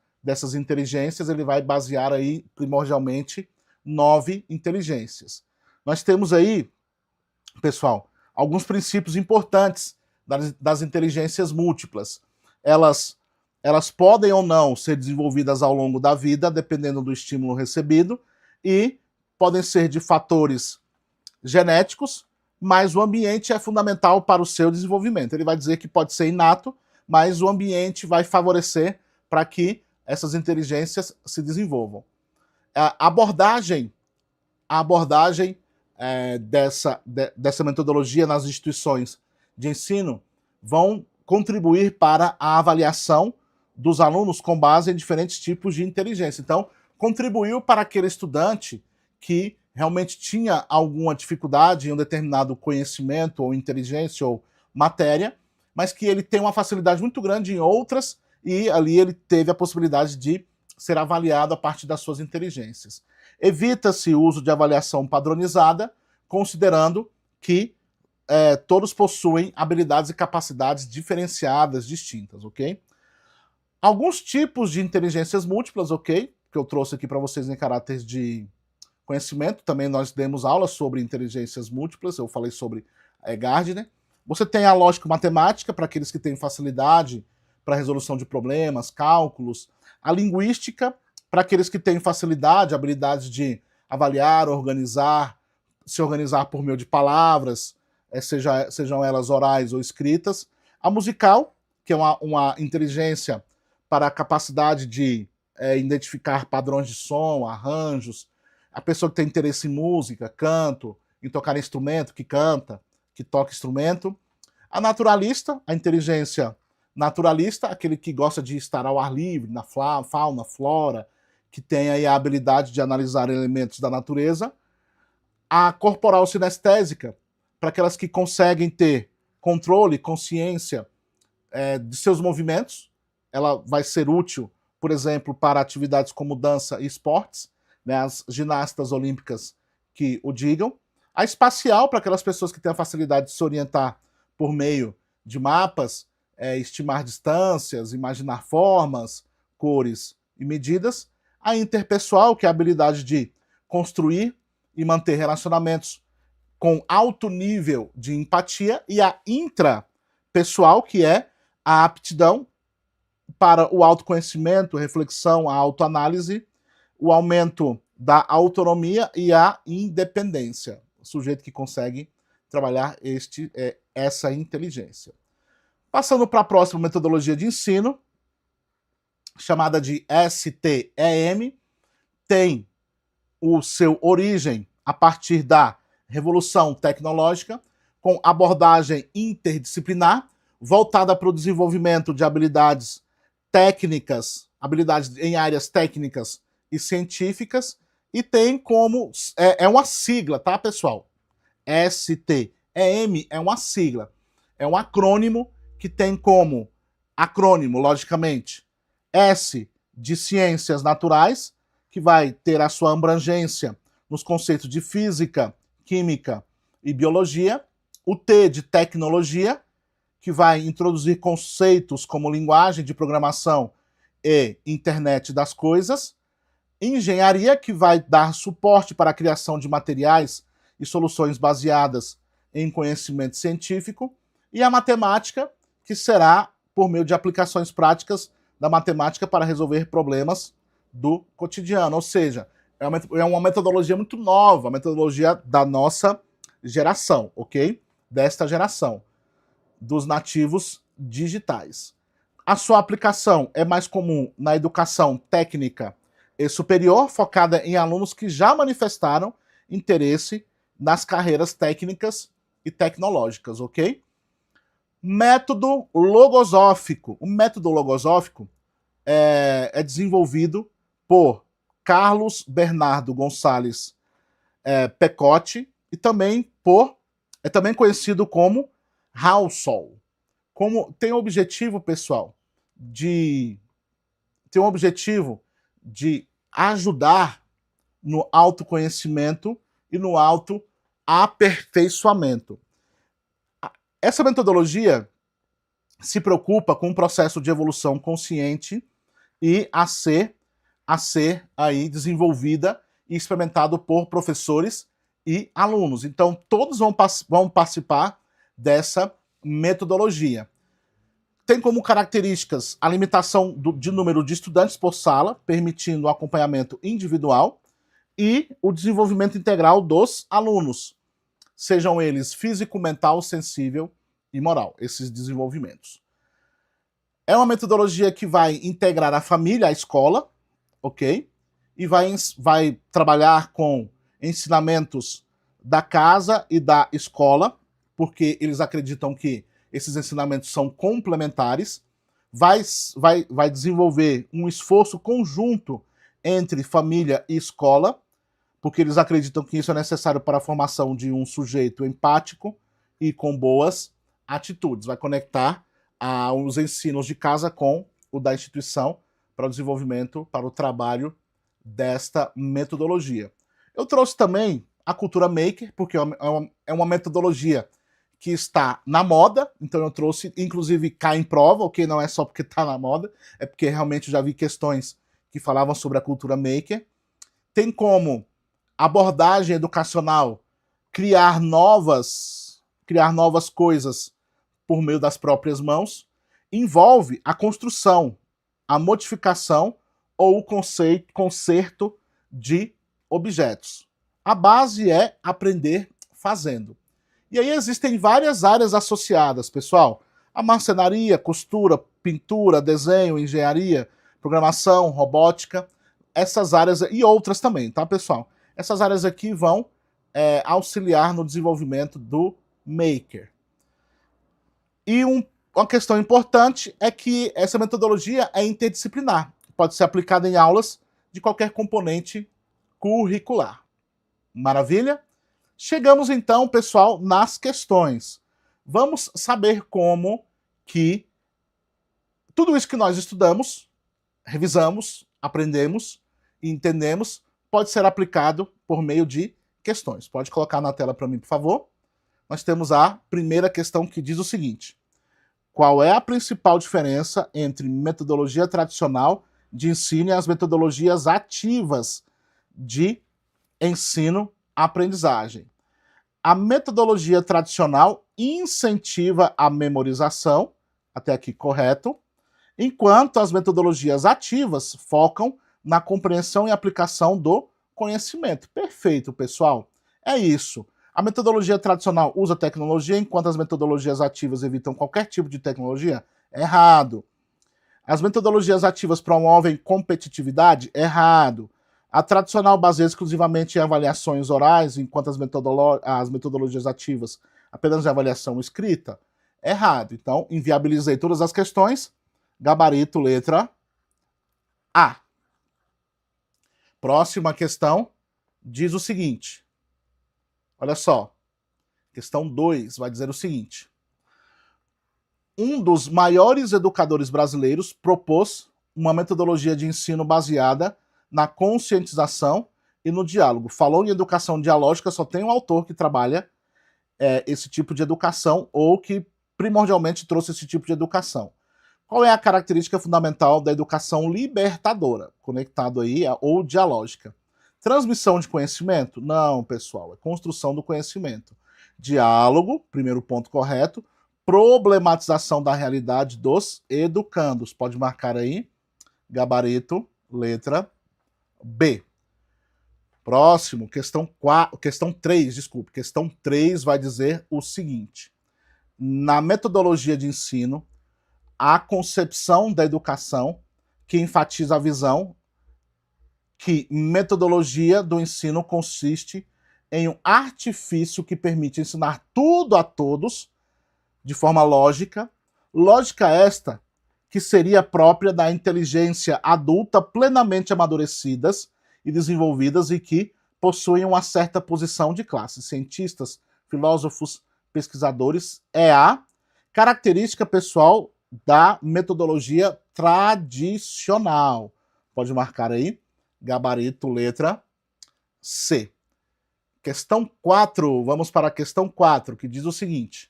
inteligências, ele vai basear aí primordialmente 9 inteligências. Nós temos aí, pessoal, alguns princípios importantes das inteligências múltiplas. Elas podem ou não ser desenvolvidas ao longo da vida, dependendo do estímulo recebido, e podem ser de fatores genéticos, mas o ambiente é fundamental para o seu desenvolvimento. Ele vai dizer que pode ser inato, mas o ambiente vai favorecer para que essas inteligências se desenvolvam. A abordagem dessa metodologia nas instituições de ensino vão contribuir para a avaliação dos alunos com base em diferentes tipos de inteligência. Então, contribuiu para aquele estudante que realmente tinha alguma dificuldade em um determinado conhecimento ou inteligência ou matéria, mas que ele tem uma facilidade muito grande em outras e ali ele teve a possibilidade de ser avaliado a partir das suas inteligências. Evita-se o uso de avaliação padronizada, considerando que todos possuem habilidades e capacidades diferenciadas, distintas, ok? Alguns tipos de inteligências múltiplas, ok? Que eu trouxe aqui para vocês em caráter de conhecimento. Também nós demos aula sobre inteligências múltiplas, eu falei sobre Gardner. Você tem a lógico-matemática, para aqueles que têm facilidade para resolução de problemas, cálculos. A linguística, para aqueles que têm facilidade, habilidade de avaliar, organizar, se organizar por meio de palavras, sejam elas orais ou escritas. A musical, que é uma inteligência para a capacidade de identificar padrões de som, arranjos. A pessoa que tem interesse em música, canto, em tocar instrumento, que canta, que toca instrumento. A naturalista, a inteligência naturalista, aquele que gosta de estar ao ar livre, na fauna, flora, que tem aí a habilidade de analisar elementos da natureza. A corporal sinestésica, para aquelas que conseguem ter controle, consciência de seus movimentos. Ela vai ser útil, por exemplo, para atividades como dança e esportes, né, as ginastas olímpicas que o digam. A espacial, para aquelas pessoas que têm a facilidade de se orientar por meio de mapas, estimar distâncias, imaginar formas, cores e medidas. A interpessoal, que é a habilidade de construir e manter relacionamentos com alto nível de empatia. E a intrapessoal, que é a aptidão para o autoconhecimento, reflexão, a autoanálise, o aumento da autonomia e a independência. O sujeito que consegue trabalhar essa inteligência. Passando para a próxima metodologia de ensino, chamada de STEM, tem o seu origem a partir da Revolução Tecnológica, com abordagem interdisciplinar, voltada para o desenvolvimento de habilidades técnicas, habilidades em áreas técnicas e científicas, e tem como... É uma sigla, tá, pessoal? STEM é uma sigla. É um acrônimo que tem como acrônimo, logicamente, S de Ciências Naturais, que vai ter a sua abrangência nos conceitos de física, química e biologia. O T de Tecnologia, que vai introduzir conceitos como linguagem de programação e internet das coisas. Engenharia, que vai dar suporte para a criação de materiais e soluções baseadas em conhecimento científico. E a matemática, que será por meio de aplicações práticas da matemática para resolver problemas do cotidiano. Ou seja, é uma metodologia muito nova, a metodologia da nossa geração, ok? Desta geração, dos nativos digitais. A sua aplicação é mais comum na educação técnica e superior, focada em alunos que já manifestaram interesse nas carreiras técnicas e tecnológicas, ok? Método logosófico. O método logosófico é desenvolvido por Carlos Bernardo Gonçalves Pecotti e também é também conhecido como Halsall. Tem o objetivo, pessoal, de ajudar no autoconhecimento e no autoaperfeiçoamento. Essa metodologia se preocupa com o processo de evolução consciente e a ser aí desenvolvida e experimentado por professores e alunos. Então, todos vão participar dessa metodologia. Tem como características a limitação de número de estudantes por sala, permitindo o acompanhamento individual, e o desenvolvimento integral dos alunos, sejam eles físico, mental, sensível e moral, esses desenvolvimentos. É uma metodologia que vai integrar a família à escola, ok? E vai trabalhar com ensinamentos da casa e da escola, porque eles acreditam que esses ensinamentos são complementares. Vai desenvolver um esforço conjunto entre família e escola, porque eles acreditam que isso é necessário para a formação de um sujeito empático e com boas atitudes. Vai conectar os ensinos de casa com o da instituição para o desenvolvimento, para o trabalho desta metodologia. Eu trouxe também a cultura maker, porque é uma metodologia que está na moda, então eu trouxe, inclusive cai em prova, ok? Não é só porque está na moda, é porque realmente eu já vi questões que falavam sobre a cultura maker. Tem como abordagem educacional criar novas coisas por meio das próprias mãos. Envolve a construção, a modificação ou o conserto de objetos. A base é aprender fazendo. E aí existem várias áreas associadas, pessoal. A marcenaria, costura, pintura, desenho, engenharia, programação, robótica, essas áreas e outras também, tá, pessoal? Essas áreas aqui vão auxiliar no desenvolvimento do maker. E uma questão importante é que essa metodologia é interdisciplinar. Pode ser aplicada em aulas de qualquer componente curricular. Maravilha? Chegamos então, pessoal, nas questões. Vamos saber como que tudo isso que nós estudamos, revisamos, aprendemos e entendemos pode ser aplicado por meio de questões. Pode colocar na tela para mim, por favor. Nós temos a primeira questão que diz o seguinte: qual é a principal diferença entre metodologia tradicional de ensino e as metodologias ativas de ensino-aprendizagem? A metodologia tradicional incentiva a memorização, até aqui correto, enquanto as metodologias ativas focam na compreensão e aplicação do conhecimento. Perfeito, pessoal. É isso. A metodologia tradicional usa tecnologia, enquanto as metodologias ativas evitam qualquer tipo de tecnologia? Errado. As metodologias ativas promovem competitividade? Errado. A tradicional baseia exclusivamente em avaliações orais, enquanto as metodologias ativas apenas em avaliação escrita? Errado. Então, inviabilizei todas as questões. Gabarito, letra A. Próxima questão diz o seguinte. Olha só. Questão 2 vai dizer o seguinte. Um dos maiores educadores brasileiros propôs uma metodologia de ensino baseada na conscientização e no diálogo. Falou em educação dialógica, só tem um autor que trabalha esse tipo de educação ou que primordialmente trouxe esse tipo de educação. Qual é a característica fundamental da educação libertadora? Conectado aí ou dialógica. Transmissão de conhecimento? Não, pessoal, é construção do conhecimento. Diálogo, primeiro ponto correto. Problematização da realidade dos educandos. Pode marcar aí, gabarito, letra B. Próximo, questão 3, desculpe. Questão 3 vai dizer o seguinte. Na metodologia de ensino, a concepção da educação que enfatiza a visão que metodologia do ensino consiste em um artifício que permite ensinar tudo a todos de forma lógica, lógica esta que seria própria da inteligência adulta plenamente amadurecidas e desenvolvidas e que possuem uma certa posição de classe. Cientistas, filósofos, pesquisadores, é a característica pessoal da metodologia tradicional. Pode marcar aí, gabarito, letra C. Questão 4, vamos para a questão 4, que diz o seguinte: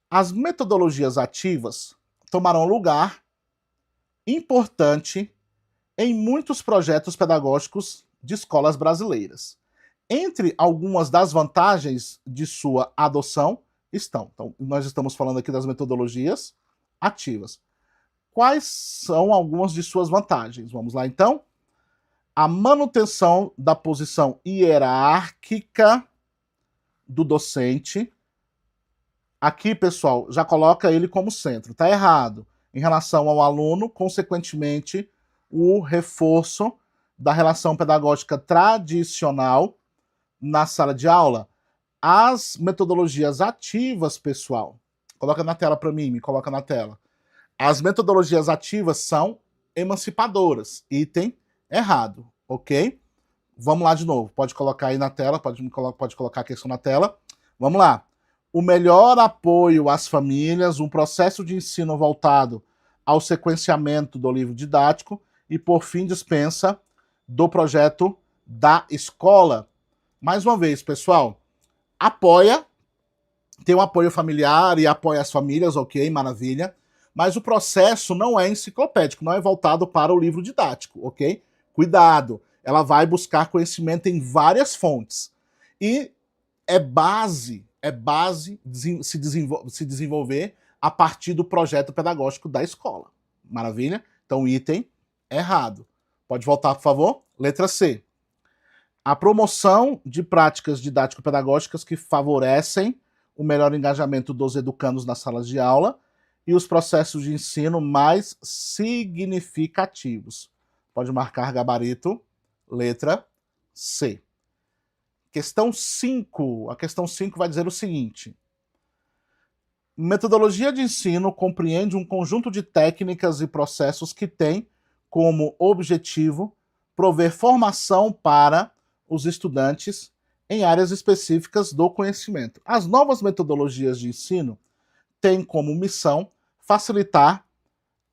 as metodologias ativas tomarão lugar importante em muitos projetos pedagógicos de escolas brasileiras. Entre algumas das vantagens de sua adoção estão. Então, nós estamos falando aqui das metodologias ativas. Quais são algumas de suas vantagens? Vamos lá, então. A manutenção da posição hierárquica do docente. Aqui, pessoal, já coloca ele como centro. Está errado. Em relação ao aluno, consequentemente, o reforço da relação pedagógica tradicional na sala de aula. As metodologias ativas, pessoal, coloca na tela para mim, me coloca na tela. As metodologias ativas são emancipadoras. Item errado, ok? Vamos lá de novo. Pode colocar aí na tela, pode colocar a questão na tela. Vamos lá. O melhor apoio às famílias, um processo de ensino voltado ao sequenciamento do livro didático e, por fim, dispensa do projeto da escola. Mais uma vez, pessoal, apoia, tem um apoio familiar e apoia as famílias, ok, maravilha, mas o processo não é enciclopédico, não é voltado para o livro didático, ok? Cuidado, ela vai buscar conhecimento em várias fontes e é base se desenvolver a partir do projeto pedagógico da escola. Maravilha? Então, item errado. Pode voltar, por favor? Letra C. A promoção de práticas didático-pedagógicas que favorecem o melhor engajamento dos educandos nas salas de aula e os processos de ensino mais significativos. Pode marcar gabarito, letra C. Questão 5. A questão 5 vai dizer o seguinte: metodologia de ensino compreende um conjunto de técnicas e processos que tem como objetivo prover formação para os estudantes em áreas específicas do conhecimento. As novas metodologias de ensino têm como missão facilitar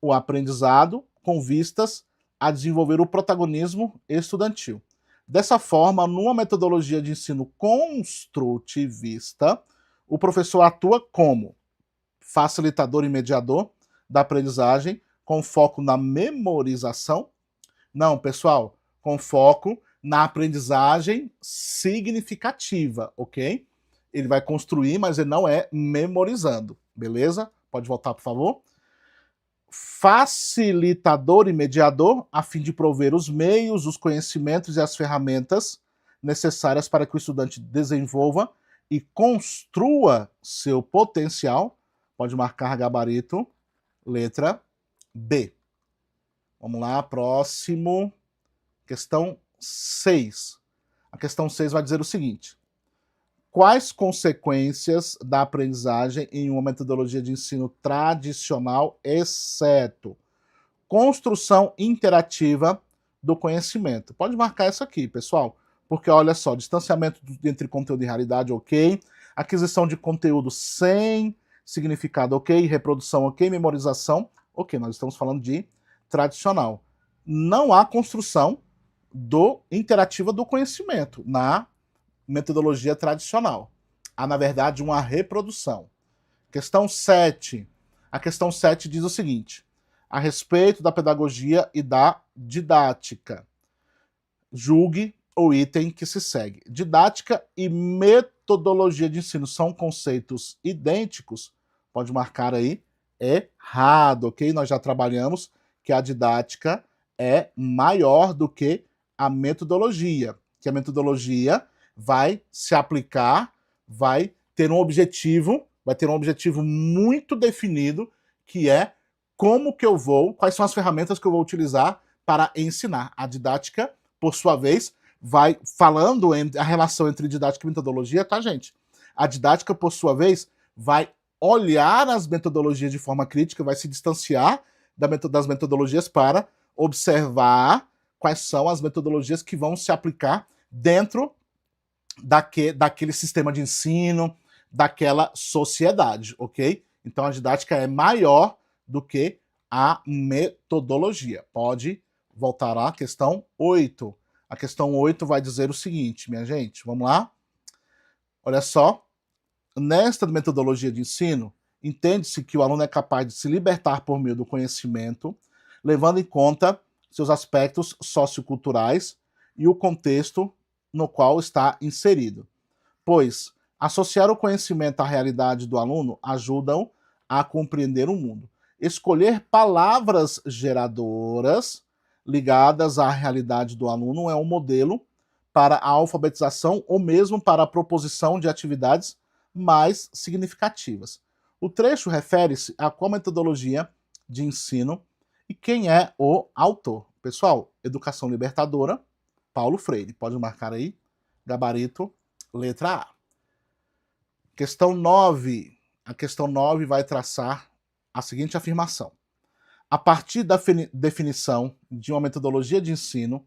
o aprendizado com vistas a desenvolver o protagonismo estudantil. Dessa forma, numa metodologia de ensino construtivista, o professor atua como facilitador e mediador da aprendizagem com foco na memorização. Não, pessoal, com foco na aprendizagem significativa, ok? Ele vai construir, mas ele não é memorizando, beleza? Pode voltar, por favor. Facilitador e mediador, a fim de prover os meios, os conhecimentos e as ferramentas necessárias para que o estudante desenvolva e construa seu potencial. Pode marcar gabarito, letra B. Vamos lá, próximo. Questão 6. A questão 6 vai dizer o seguinte: quais consequências da aprendizagem em uma metodologia de ensino tradicional, exceto construção interativa do conhecimento? Pode marcar isso aqui, pessoal, porque olha só, distanciamento entre conteúdo e realidade, ok. Aquisição de conteúdo sem significado, ok. Reprodução, ok. Memorização, ok. Nós estamos falando de tradicional. Não há construção interativa do conhecimento na metodologia tradicional. Há, na verdade, uma reprodução. Questão 7. A questão 7 diz o seguinte: a respeito da pedagogia e da didática. Julgue o item que se segue. Didática e metodologia de ensino são conceitos idênticos? Pode marcar aí errado, ok? Nós já trabalhamos que a didática é maior do que a metodologia. Que a metodologia vai se aplicar, vai ter um objetivo muito definido, que é quais são as ferramentas que eu vou utilizar para ensinar. A didática, por sua vez, vai falando a relação entre didática e metodologia, tá, gente? A didática, por sua vez, vai olhar as metodologias de forma crítica, vai se distanciar das metodologias para observar quais são as metodologias que vão se aplicar dentro daquele sistema de ensino, daquela sociedade, ok? Então a didática é maior do que a metodologia. Pode voltar à questão 8. A questão 8 vai dizer o seguinte, minha gente, vamos lá? Olha só, nesta metodologia de ensino, entende-se que o aluno é capaz de se libertar por meio do conhecimento, levando em conta seus aspectos socioculturais e o contexto no qual está inserido. Pois associar o conhecimento à realidade do aluno ajuda-o a compreender o mundo. Escolher palavras geradoras ligadas à realidade do aluno é um modelo para a alfabetização ou mesmo para a proposição de atividades mais significativas. O trecho refere-se a qual metodologia de ensino e quem é o autor. Pessoal, Educação Libertadora, Paulo Freire. Pode marcar aí, gabarito, letra A. Questão 9. A questão 9 vai traçar a seguinte afirmação. A partir da definição de uma metodologia de ensino,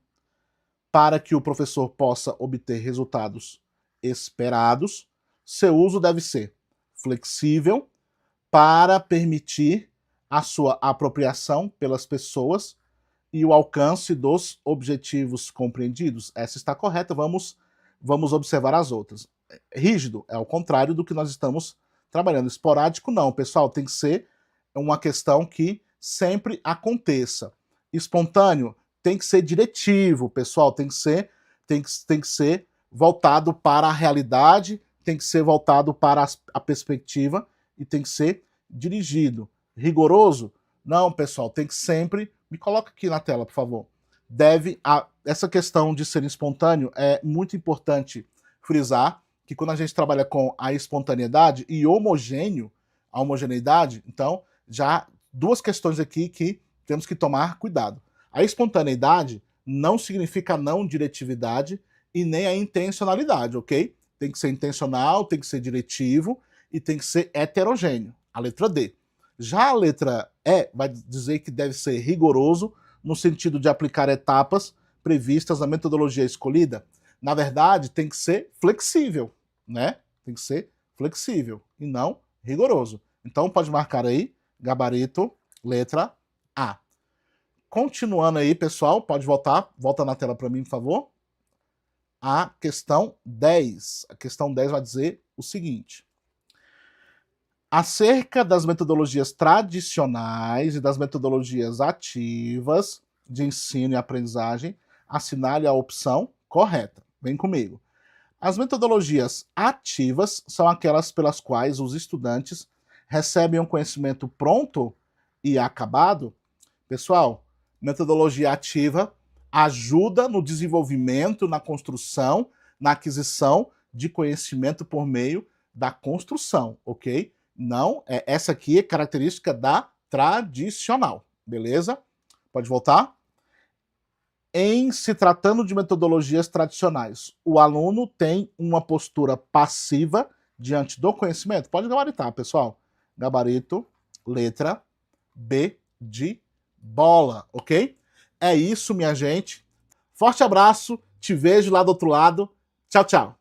para que o professor possa obter resultados esperados, seu uso deve ser flexível para permitir a sua apropriação pelas pessoas e o alcance dos objetivos compreendidos. Essa está correta, vamos observar as outras. Rígido é ao contrário do que nós estamos trabalhando. Esporádico não, pessoal, tem que ser uma questão que sempre aconteça. Espontâneo tem que ser diretivo, pessoal, tem que ser voltado para a realidade, tem que ser voltado para a perspectiva e tem que ser dirigido. Rigoroso? Não, pessoal, tem que sempre... Me coloca aqui na tela, por favor. Essa questão de ser espontâneo é muito importante frisar que quando a gente trabalha com a espontaneidade e a homogeneidade, então, já duas questões aqui que temos que tomar cuidado. A espontaneidade não significa não diretividade e nem a intencionalidade, ok? Tem que ser intencional, tem que ser diretivo e tem que ser heterogêneo. A letra D. Já a letra E vai dizer que deve ser rigoroso no sentido de aplicar etapas previstas na metodologia escolhida. Na verdade, tem que ser flexível, né? Tem que ser flexível e não rigoroso. Então pode marcar aí, gabarito, letra A. Continuando aí, pessoal, pode volta na tela para mim, por favor. A questão 10. A questão 10 vai dizer o seguinte. Acerca das metodologias tradicionais e das metodologias ativas de ensino e aprendizagem, assinale a opção correta. Vem comigo. As metodologias ativas são aquelas pelas quais os estudantes recebem um conhecimento pronto e acabado. Pessoal, metodologia ativa ajuda no desenvolvimento, na construção, na aquisição de conhecimento por meio da construção, ok? Não, essa aqui é característica da tradicional, beleza? Pode voltar? Em se tratando de metodologias tradicionais, o aluno tem uma postura passiva diante do conhecimento? Pode gabaritar, pessoal. Gabarito, letra B de bola, ok? É isso, minha gente. Forte abraço, te vejo lá do outro lado. Tchau, tchau.